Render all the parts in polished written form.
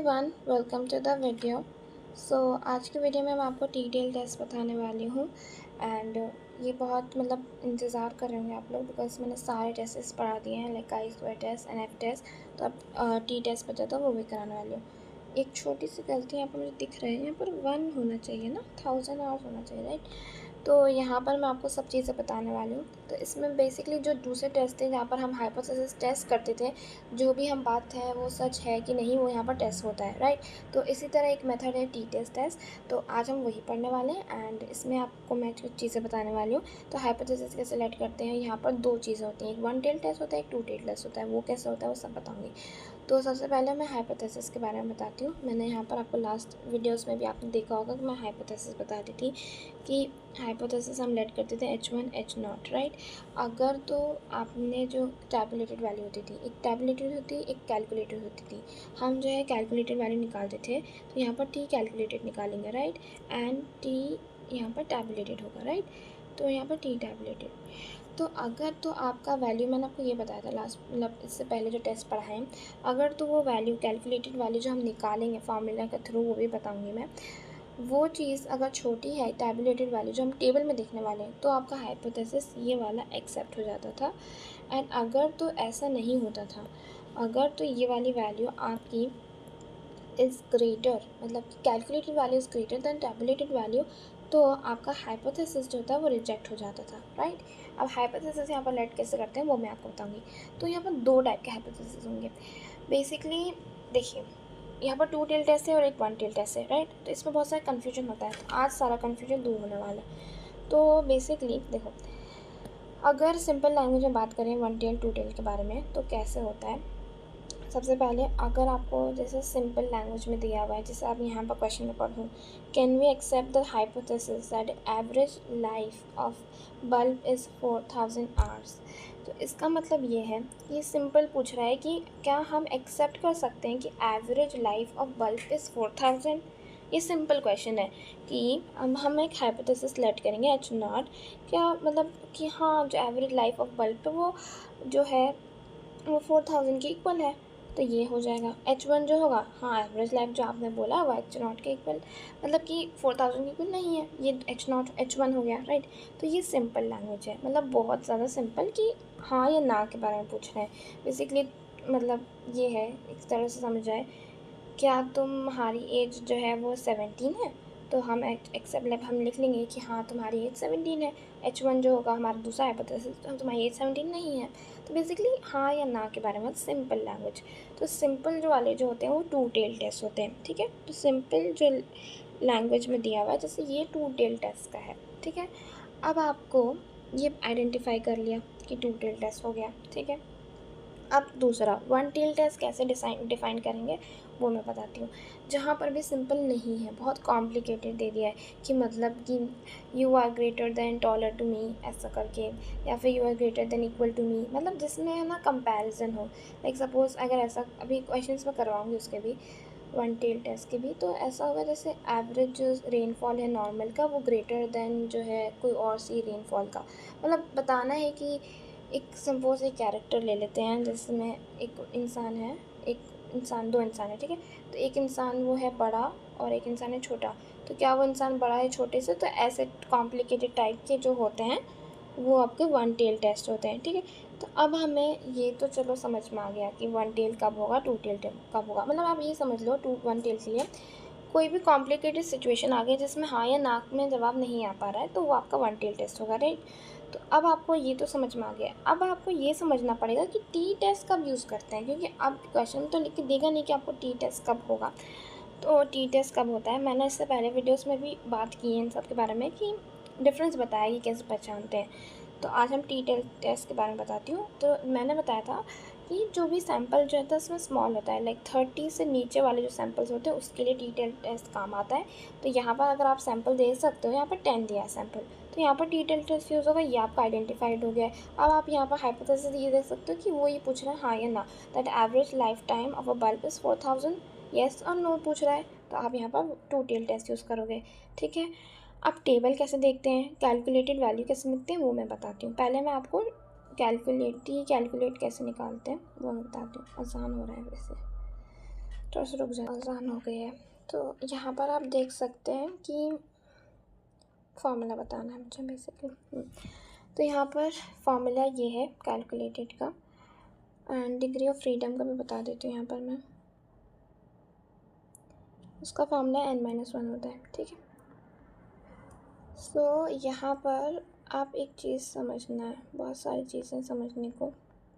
Everyone, welcome to the video. आज की video में मैं आपको टीटीएल टेस्ट बताने वाली हूँ। एंड ये बहुत इंतज़ार कर रहे होंगे आप लोग, बिकॉज मैंने सारे टेस्ट्स पढ़ा दिए हैं, like I square test, NF test. तो अब टी टेस्ट बचा था, वो भी कराने वाली हूँ। एक छोटी सी गलती यहाँ पर मुझे दिख रही है, यहाँ पर 1 होना चाहिए ना, 1000 आवर्स होना चाहिए, राइट। तो यहाँ पर मैं आपको सब चीज़ें बताने वाली हूँ। तो इसमें बेसिकली जो दूसरे टेस्ट थे जहाँ पर हम हाइपोथेसिस टेस्ट करते थे, जो भी हम बात है वो सच है कि नहीं, वो यहाँ पर टेस्ट होता है, राइट। तो इसी तरह एक मेथड है टी टेस्ट। तो आज हम वही पढ़ने वाले हैं एंड इसमें आपको मैं कुछ चीज़ें बताने वाली हूँ। तो हाइपोथेसिस कैसे सेलेक्ट करते हैं, यहाँ पर 2 चीज़ें होती हैं, एक 1 टेल टेस्ट होता है, एक 2 टेल टेस्ट होता है। वो कैसे होता है वो सब बताऊँगी। तो सबसे पहले मैं हाइपोथेसिस के बारे में बताती हूँ। मैंने यहाँ पर आपको लास्ट वीडियोस में भी आपने देखा होगा कि मैं हाइपोथेसिस बता रही थी कि हाइपोथेसिस हम लेट करते थे H1 H0, राइट। अगर तो आपने जो टैबुलेटेड वैल्यू होती थी, एक टैबुलेटेड होती, एक कैलकुलेटेड होती थी। हम जो है कैलकुलेटेड वैल्यू निकालते थे, तो यहाँ पर टी कैलकुलेटेड निकालेंगे, राइट, एंड टी यहाँ पर टैबुलेटेड होगा, राइट। तो यहाँ पर टी टैबुलेटेड। तो अगर तो आपका वैल्यू, मैंने आपको ये बताया था लास्ट, इससे पहले जो टेस्ट पढ़ा है, अगर तो वो वैल्यू कैलकुलेटेड वैल्यू जो हम निकालेंगे फार्मूला के थ्रू, वो भी बताऊंगी मैं, वो चीज़ अगर छोटी है, टैबुलेटेड वैल्यू जो हम टेबल में देखने वाले हैं, तो आपका हाइपोथेसिस ये वाला एक्सेप्ट हो जाता था। एंड अगर तो ऐसा नहीं होता था, अगर तो ये वाली वैल्यू आपकी इज़ ग्रेटर, मतलब कि calculated value is greater than tabulated value, तो आपका हाइपोथेसिस जो होता है वो रिजेक्ट हो जाता था, राइट। अब हाइपोथेसिस यहाँ पर लेट कैसे करते हैं वो मैं आपको बताऊंगी। तो यहाँ पर 2 टाइप के हाइपोथेसिस होंगे बेसिकली। देखिए, यहाँ पर 2 टेल टेस्ट है और एक 1 टेल टेस्ट है, राइट। तो इसमें बहुत सारा कन्फ्यूजन होता है, तो आज सारा कन्फ्यूजन दूर होने वाला है। तो बेसिकली देखो, अगर सिंपल लैंग्वेज में बात करें 1 टेल 2 टेल के बारे में, तो कैसे होता है। सबसे पहले अगर आपको जैसे सिंपल लैंग्वेज में दिया हुआ है, जैसे आप यहाँ पर क्वेश्चन में पढ़ूँ, can we accept the hypothesis that average life of bulb is 4000 hours. तो इसका मतलब ये है, ये सिंपल पूछ रहा है कि क्या हम एक्सेप्ट कर सकते हैं कि average life of bulb is 4000। ये सिंपल क्वेश्चन है कि हम एक हाइपोथेसिस लेट करेंगे H0, क्या मतलब कि हाँ, जो एवरेज लाइफ ऑफ बल्ब है वो जो है वो 4000 के इक्वल है। तो ये हो जाएगा H1 जो होगा, हाँ, एवरेज लाइफ जो आपने बोला वो H0 के इक्वल, मतलब कि 4000 के इक्वल नहीं है, ये H0 H1 हो गया, राइट। तो ये सिंपल लैंग्वेज है, मतलब बहुत ज़्यादा सिंपल, कि हाँ या ना के बारे में पूछ रहे हैं बेसिकली। मतलब ये है, एक तरह से समझ जाए, क्या तुम्हारी एज जो है वो 17 है, तो हम एक्सेप्ट हम लिख लेंगे कि हाँ, तुम्हारी एज 17 है। H1 जो होगा हमारा दूसरा हाइपोथेसिस, तो तुम्हारी एज 17 नहीं है। तो बेसिकली हाँ या ना के बारे में सिंपल लैंग्वेज। तो सिंपल जो वाले जो होते हैं वो 2 टेल टेस्ट होते हैं, ठीक है। तो सिंपल जो लैंग्वेज में दिया हुआ है, जैसे ये 2 टेल टेस्ट का है, ठीक है। अब आपको ये आइडेंटिफाई कर लिया कि 2 टेल टेस्ट हो गया, ठीक है। अब दूसरा 1 टेल टेस्ट कैसे डिफाइन करेंगे वो मैं बताती हूँ। जहाँ पर भी सिंपल नहीं है, बहुत कॉम्प्लिकेटेड दे दिया है कि मतलब कि you are greater than taller to me, ऐसा करके, या फिर you are greater than equal to me, मतलब जिसमें है ना कंपैरिजन हो। लाइक सपोज अगर ऐसा, अभी क्वेश्चंस में करवाऊँगी उसके भी, 1 टेल टेस्ट के भी, तो ऐसा होगा जैसे एवरेज जो रेनफॉल है नॉर्मल का, वो ग्रेटर देन जो है कोई और सी रेनफॉल का। मतलब बताना है कि एक सपोज एक कैरेक्टर ले लेते हैं जिसमें एक इंसान है, एक इंसान, 2 इंसान है, ठीक है। तो एक इंसान वो है बड़ा और एक इंसान है छोटा। तो क्या वो इंसान बड़ा है छोटे से, तो ऐसे कॉम्प्लिकेटेड टाइप के जो होते हैं वो आपके 1 टेल टेस्ट होते हैं, ठीक है। तो अब हमें ये तो चलो समझ में आ गया कि 1 टेल कब होगा, 2 टेल कब होगा। मतलब आप ये समझ लो, 1 टेल के लिए कोई भी कॉम्प्लिकेटेड सिचुएशन आ गई जिसमें हाँ या ना में जवाब नहीं आ पा रहा है, तो वो आपका 1 टेल टेस्ट होगा, राइट। तो अब आपको ये तो समझ में आ गया। अब आपको ये समझना पड़ेगा कि टी टेस्ट कब यूज़ करते हैं, क्योंकि अब क्वेश्चन तो लिख के देगा नहीं कि आपको टी टेस्ट कब होगा। तो टी टेस्ट कब होता है, मैंने इससे पहले वीडियोस में भी बात की है इन सब के बारे में, कि डिफरेंस बताया कि कैसे पहचानते हैं। तो आज हम टी टेस्ट के बारे में बताती हूँ। तो मैंने बताया था कि जो भी सैंपल जो है उसमें स्मॉल होता है, लाइक 30 से नीचे वाले जो सैंपल्स होते हैं उसके लिए टी टेस्ट काम आता है। तो यहाँ पर अगर आप सैंपल दे सकते हो, यहाँ पर 10 दिया है सैंपल, तो यहाँ पर टी टेस्ट यूज़ होगा, ये आपका आइडेंटिफाइड हो गया है। अब आप यहाँ पर हाइपोथेसिस ये देख सकते हो कि वो ये पूछ रहा है हाँ या ना, that average life time of a bulb is 4000, yes और नो पूछ रहा है। तो आप यहाँ पर 2 टेल टेस्ट यूज़ करोगे, ठीक है। अब टेबल कैसे देखते हैं, कैलकुलेटेड वैल्यू कैसे लिखते हैं वो मैं बताती हूँ। पहले मैं आपको कैलकुलेट कैसे निकालते हैं वो मैं बताती हूँ, आसान हो रहा है वैसे। थोड़ा सा रुक जाए, आसान हो गई है। तो यहाँ पर आप देख सकते हैं कि फॉर्मूला बताना है मुझे बेसिकली। तो यहाँ पर फॉर्मूला ये है कैलकुलेटेड का, एंड डिग्री ऑफ फ्रीडम का भी बता देती हूँ यहाँ पर मैं। उसका फॉर्मूला n-1 होता है, ठीक है। सो यहाँ पर आप एक चीज़ समझना है, बहुत सारी चीज़ें समझने को,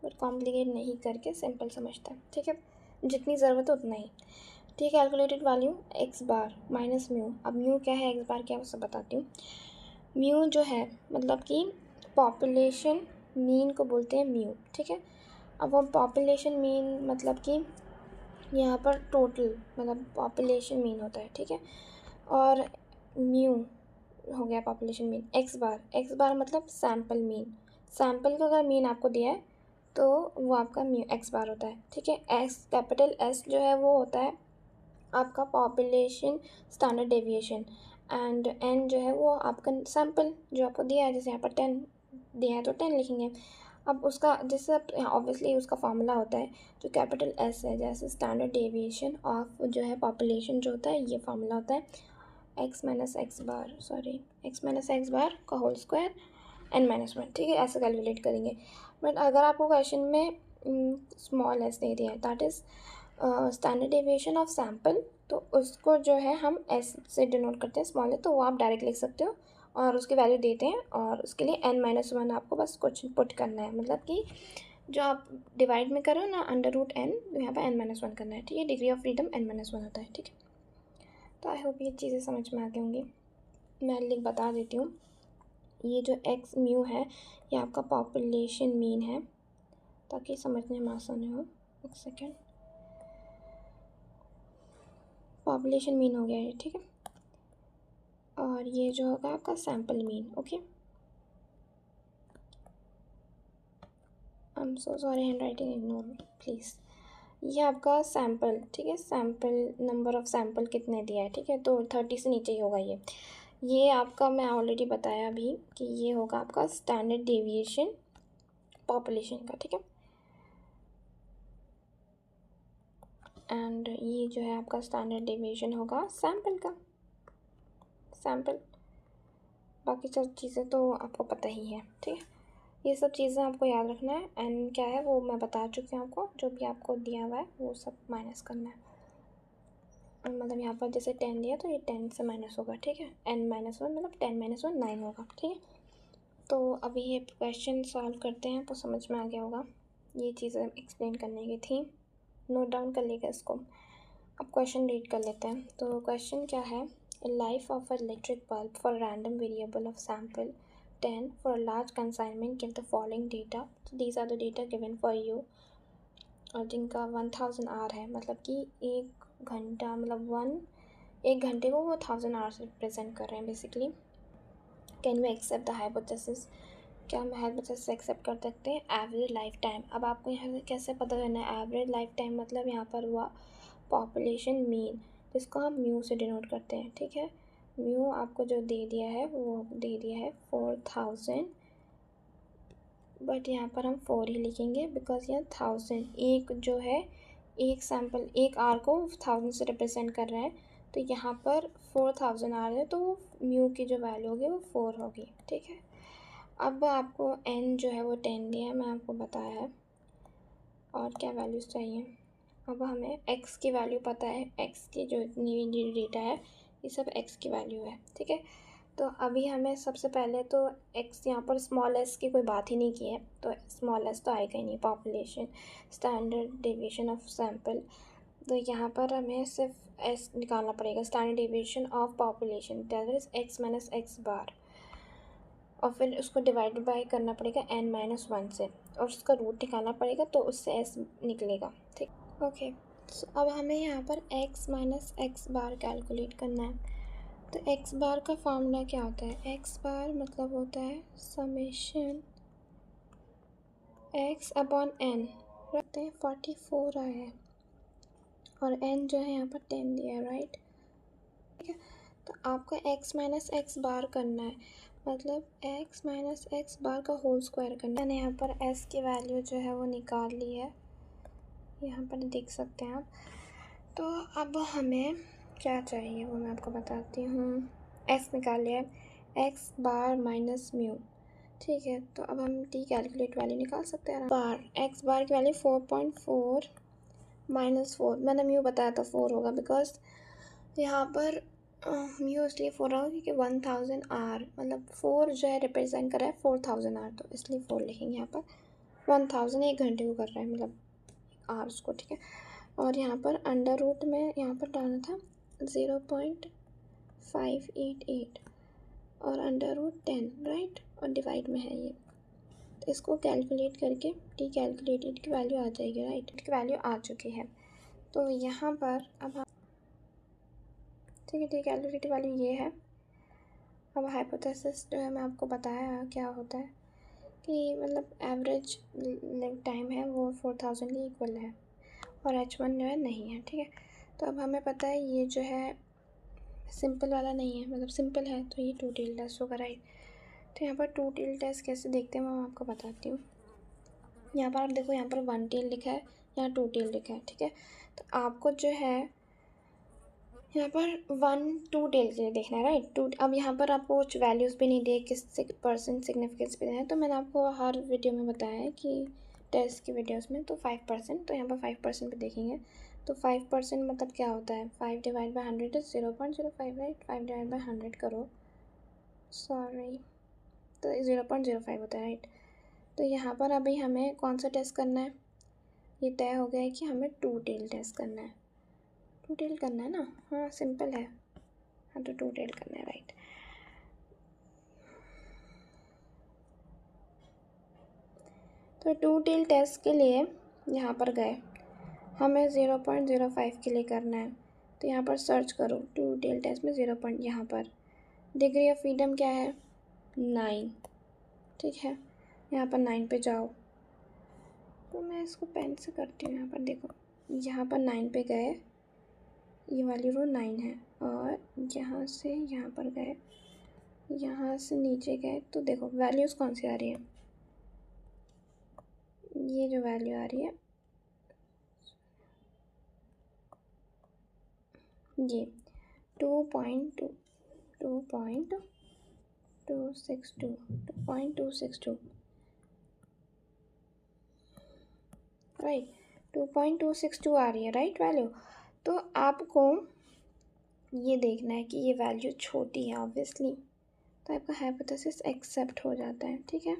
बट कॉम्प्लिकेट नहीं करके सिंपल समझता है, ठीक है। जितनी ज़रूरत है उतना ही, ठीक है। कैलकुलेटेड वैल्यू x बार माइनस म्यू। अब म्यू क्या है, x बार क्या है, वो सब बताती हूँ। म्यू जो है मतलब कि पॉपुलेशन मीन को बोलते हैं म्यू, ठीक है। अब वो पॉपुलेशन मीन मतलब कि यहाँ पर टोटल मतलब पॉपुलेशन मीन होता है, ठीक है। और म्यू हो गया पॉपुलेशन मीन। एक्स बार मतलब सैम्पल मीन। सैम्पल का अगर मीन आपको दिया है तो वो आपका म्यू एक्स बार होता है, ठीक है। एस कैपिटल एस जो है वो होता है आपका population standard deviation, and n जो है वो आपका सैम्पल जो आपको दिया है, जैसे यहाँ पर 10 दिया है तो 10 लिखेंगे। अब उसका जैसे ऑब्वियसली उसका फार्मूला होता है जो कैपिटल एस है, जैसे स्टैंडर्ड डेविएशन ऑफ जो है पॉपुलेशन जो होता है, ये फार्मूला होता है एक्स माइनस एक्स बार का होल स्क्वायर n-1, ठीक है। ऐसे कैलकुलेट करेंगे। बट अगर आपको क्वेश्चन में स्मॉल एस दे दिया है, that is standard deviation of sample, तो उसको जो है हम एस से डिनोट करते हैं, स्मॉल है, तो वो आप डायरेक्ट लिख सकते हो और उसकी वैल्यू देते हैं, और उसके लिए n-1 आपको बस कुछ पुट करना है, मतलब कि जो आप डिवाइड में करो ना √n, यहाँ पर n-1 करना है, ठीक है। डिग्री ऑफ फ्रीडम n-1 होता है, ठीक है। तो आई होप ये चीज़ें समझ में आ गई होंगी। मैं लिख बता देती हूँ। ये जो एक्स म्यू है ये आपका पॉपुलेशन मीन है, ताकि समझने में आसानी हो। एक सेकेंड, पॉपुलेशन मीन हो गया ये, ठीक है। और ये जो होगा आपका sample mean, okay. I am so sorry, hand writing ignore please. ये आपका सैम्पल, ठीक है। सैम्पल नंबर ऑफ सैम्पल कितने दिया है, ठीक है, तो 30 से नीचे ही होगा ये आपका मैं ऑलरेडी बताया अभी कि ये होगा आपका स्टैंडर्ड डेविएशन पॉपुलेशन का, ठीक है। एंड ये जो है आपका स्टैंडर्ड डेविएशन होगा सैम्पल का, सैम्पल। बाकी सब चीज़ें तो आपको पता ही है, ठीक है। ये सब चीज़ें आपको याद रखना है। एंड क्या है वो मैं बता चुकी हूँ आपको, जो भी आपको दिया हुआ है वो सब माइनस करना है। मतलब यहाँ पर जैसे 10 दिया तो ये 10 से माइनस होगा, ठीक है। n-1 मतलब 10-1 9 होगा, ठीक है। तो अभी ये क्वेश्चन सॉल्व करते हैं तो समझ में आ गया होगा। ये चीज़ें एक्सप्लेन करने की थी, नोट डाउन कर लेगा इसको। अब क्वेश्चन रीड कर लेते हैं। तो क्वेश्चन क्या है, life of a electric bulb for random variable of sample 10 for large consignment give the following data. तो these are the data given for you, और जिनका 1000 आवर है, मतलब कि 1 घंटा मतलब 1 घंटे को वो 1000 आवर से रिप्रेजेंट कर रहे हैं basically. Can we accept the hypothesis, क्या हम हाइपोथेसिस एक्सेप्ट कर सकते हैं। एवरेज लाइफ टाइम, अब आपको यहाँ से कैसे पता करना है एवरेज लाइफ टाइम, मतलब यहाँ पर हुआ पॉपुलेशन मीन, जिसको हम म्यू से डिनोट करते हैं, ठीक है। म्यू आपको जो दे दिया है वो दे दिया है 4000, बट यहाँ पर हम 4 ही लिखेंगे बिकॉज यहाँ 1000 एक जो है एक सैम्पल एक आर को 1000 से रिप्रेजेंट कर रहा है, तो यहाँ पर 4000 आर है, तो म्यू की जो वैल्यू होगी वो 4 होगी, ठीक है। अब आपको n जो है वो 10 दिया है, मैं आपको बताया है, और क्या वैल्यूज़ चाहिए। अब हमें x की वैल्यू पता है, x की जो इतनी डेटा है ये सब x की वैल्यू है, ठीक है। तो अभी हमें सबसे पहले तो x यहाँ पर स्मॉल s की कोई बात ही नहीं की है, तो स्मॉल s तो आएगा ही नहीं। Population standard deviation of sample, तो यहाँ पर हमें सिर्फ s निकालना पड़ेगा, standard deviation of population, that is x minus x bar, और फिर उसको डिवाइड बाय करना पड़ेगा n-1 से, और उसका रूट निकालना पड़ेगा, तो उससे s निकलेगा, ठीक। ओके, सो अब हमें यहाँ पर x माइनस एक्स बार कैलकुलेट करना है। तो x बार का फार्मूला क्या होता है, x बार मतलब होता है समेशन x अपॉन n, रखते हैं 44 आया है, और n जो है यहाँ पर 10 दिया है, राइट, ठीक है। तो आपको x माइनस एक्स बार करना है, मतलब x माइनस एक्स बार का होल स्क्वायर करना है। मैंने यहाँ पर s की वैल्यू जो है वो निकाल ली है, यहाँ पर देख सकते हैं आप तो अब हमें क्या चाहिए वो मैं आपको बताती हूँ। एक्स निकाल लिया है, एक्स बार माइनस म्यू। ठीक है, तो अब हम टी कैलकुलेट वैल्यू निकाल सकते हैं। बार एक्स बार की वैल्यू 4.4 माइनस 4, मैंने म्यू बताया था 4 होगा, बिकॉज यहाँ पर म्यू इसलिए 4 होगा क्योंकि 1000 आर, मतलब 4 जो है रिप्रेजेंट कर रहा है 4000 आर, तो इसलिए 4 लिखेंगे यहाँ पर। 1000 1 घंटे को कर रहा है, मतलब आवर्स को, ठीक है। और यहाँ पर अंडर रूट में यहाँ पर डालना था 0.588 और अंडर रूट 10, राइट, और डिवाइड में है ये। तो इसको कैलकुलेट करके टी कैलकुलेटेड की वैल्यू आ जाएगी, राइट, की वैल्यू आ चुकी है। तो यहाँ पर अब ठीक है, टी कैलकुलेटेड वैल्यू ये है। अब हाइपोथेसिस जो है मैं आपको बताया क्या होता है कि मतलब एवरेज लिव टाइम है वो 4000 के इक्वल है और H1 जो है नहीं है, ठीक है। तो अब हमें पता है ये जो है सिंपल वाला नहीं है, मतलब सिंपल है तो ये टू टेल टेस्ट होगा, राइट। तो यहाँ पर टू टेल टेस्ट कैसे देखते हैं मैं आपको बताती हूँ। यहाँ पर आप देखो, यहाँ पर 1 टेल लिखा है, यहाँ 2 टेल लिखा है, ठीक है। तो आपको जो है यहाँ पर 1 2 टेल के लिए देखना है, राइट। टू, अब यहाँ पर आपको कुछ वैल्यूज़ भी नहीं दिए, किस परसेंट सिग्निफिकेंस भी देना है, तो मैंने आपको हर वीडियो में बताया है कि टेस्ट की वीडियोस में, तो 5%, तो यहाँ पर 5% पे देखेंगे। तो 5% मतलब क्या होता है, 5 divide by 100 is 0.05, right. 5 divide by 100 करो, सॉरी, तो 0.05 होता है, राइट। तो यहाँ पर अभी हमें कौन सा टेस्ट करना है, ये तय हो गया है कि हमें टू टेल टेस्ट करना है। टू टेल करना है ना, हाँ सिंपल है, हाँ तो टू टेल करना है, राइट। तो टू टेल टेस्ट के लिए यहाँ पर गए, हमें 0.05 के लिए करना है, तो यहाँ पर सर्च करो टू टेल टेस्ट में 0. यहाँ पर डिग्री ऑफ फ्रीडम क्या है, 9, ठीक है। यहाँ पर 9 पे जाओ, तो मैं इसको पेन से करती हूँ। यहाँ पर देखो, यहाँ पर 9 पे गए, ये वाली रो 9 है, और यहाँ से यहाँ पर गए, यहाँ से नीचे गए, तो देखो वैल्यूज़ कौन सी आ रही है, ये जो वैल्यू आ रही है ये 2.2 2.262 राइट, 2.262 आ रही है, राइट वैल्यू। तो आपको ये देखना है कि ये वैल्यू छोटी है ऑब्वियसली, तो आपका हाइपोथेसिस एक्सेप्ट हो जाता है, ठीक है।